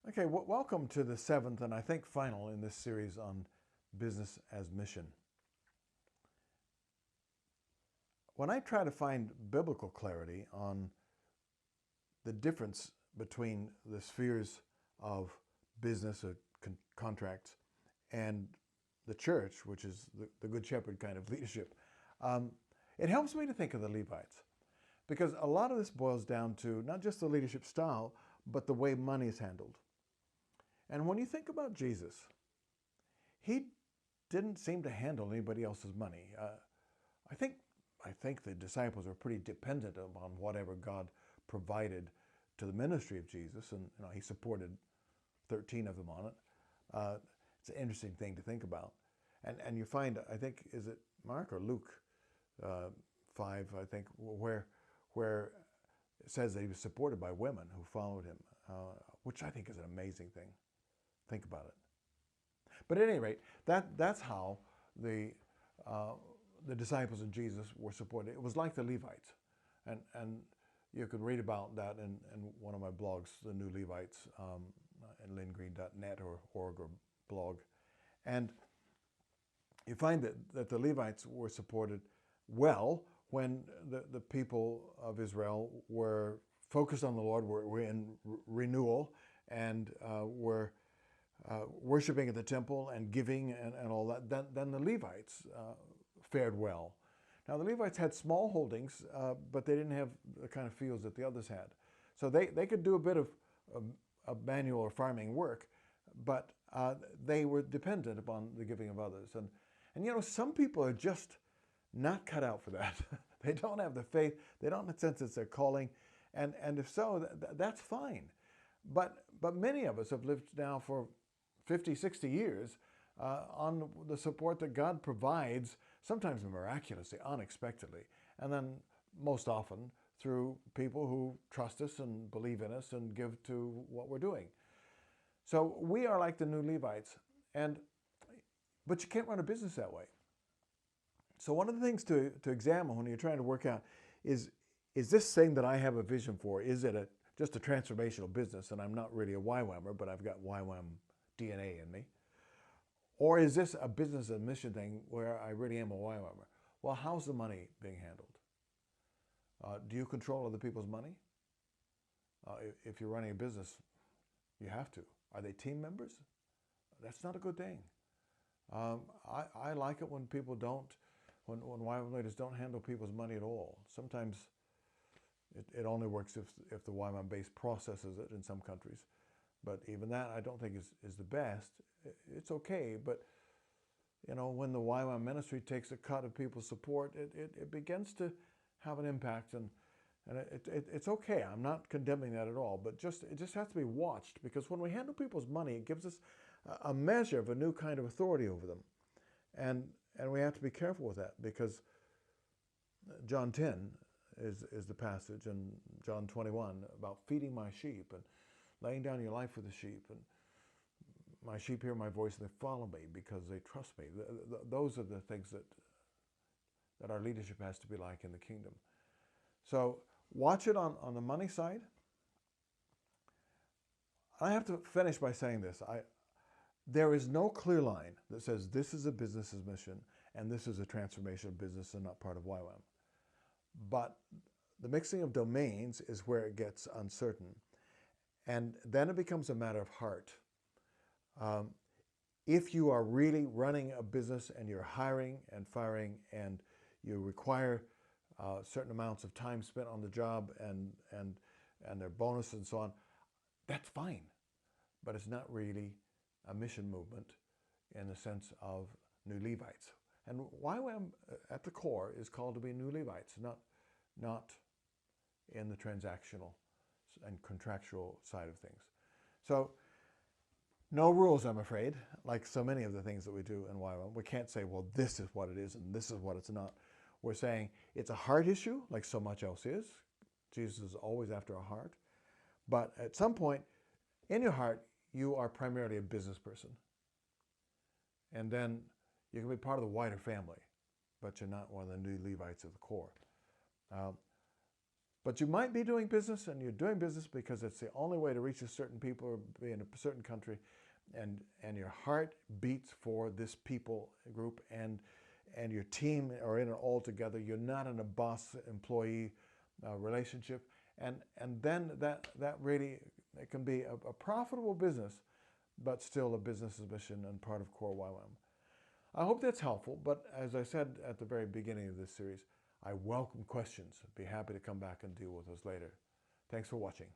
Okay, welcome to the seventh and I think final in this series on business as mission. When I try to find biblical clarity on the difference between the spheres of business or contracts and the church, which is the Good Shepherd kind of leadership, it helps me to think of the Levites. Because a lot of this boils down to not just the leadership style, but the way money is handled. And when you think about Jesus, he didn't seem to handle anybody else's money. I think I think the disciples were pretty dependent upon whatever God provided to the ministry of Jesus, and he supported 13 of them on it. Uh, it's an interesting thing to think about, and you find, I think, is it Mark or Luke 5, I think, where it says that he was supported by women who followed him, which I think is an amazing thing. Think about it. But at any rate, that's how the uh, the disciples of Jesus were supported. It was like the Levites, and you could read about that in one of my blogs, the New Levites, at lingreen.net or org or blog, and you find that the Levites were supported well when the people of Israel were focused on the Lord, were in renewal, and were worshiping at the temple and giving and all that. Then the Levites fared well. Now the Levites had small holdings, but they didn't have the kind of fields that the others had. So they could do a bit of manual or farming work, but they were dependent upon the giving of others. And some people are just not cut out for that. They don't have the faith. They don't have the sense it's their calling. And if so, that's fine. But many of us have lived now for 50, 60 years on the support that God provides, sometimes miraculously, unexpectedly, and then most often through people who trust us and believe in us and give to what we're doing. So we are like the new Levites, but you can't run a business that way. So one of the things to examine when you're trying to work out is this thing that I have a vision for, is it just a transformational business, and I'm not really a YWAMer, but I've got YWAM DNA in me? Or is this a business and mission thing where I really am a YWAMer? Well, how's the money being handled? Do you control other people's money? If you're running a business, you have to. Are they team members? That's not a good thing. I like it when people don't, when YWAM leaders don't handle people's money at all. Sometimes it only works if the YWAM base processes it in some countries. But even that I don't think is the best. It's okay, but when the YWAM ministry takes a cut of people's support, it begins to have an impact, and it's okay. I'm not condemning that at all, but it just has to be watched, because when we handle people's money, it gives us a measure of a new kind of authority over them, and we have to be careful with that, because John 10 is the passage, and John 21 about feeding my sheep and laying down your life for the sheep, and my sheep hear my voice and they follow me because they trust me. Those are the things that our leadership has to be like in the kingdom. So watch it on the money side. I have to finish by saying this. There is no clear line that says this is a business's mission and this is a transformational business and not part of YWAM. But the mixing of domains is where it gets uncertain. And then it becomes a matter of heart. If you are really running a business and you're hiring and firing and you require certain amounts of time spent on the job and their bonus and so on, that's fine. But it's not really a mission movement in the sense of New Levites. And YWAM at the core is called to be New Levites, not in the transactional and contractual side of things. So no rules, I'm afraid, like so many of the things that we do in YWAM. We can't say, well, this is what it is and this is what it's not. We're saying it's a heart issue, like so much else is. Jesus is always after our heart. But at some point, in your heart, you are primarily a business person. And then you can be part of the wider family, but you're not one of the new Levites at the core. But you might be doing business, and you're doing business because it's the only way to reach a certain people or be in a certain country, and your heart beats for this people group, and your team are in it all together. You're not in a boss-employee relationship, and then that really, it can be a profitable business, but still a business's mission and part of Core YWAM. I hope that's helpful, but as I said at the very beginning of this series, I welcome questions. I'd be happy to come back and deal with those later. Thanks for watching.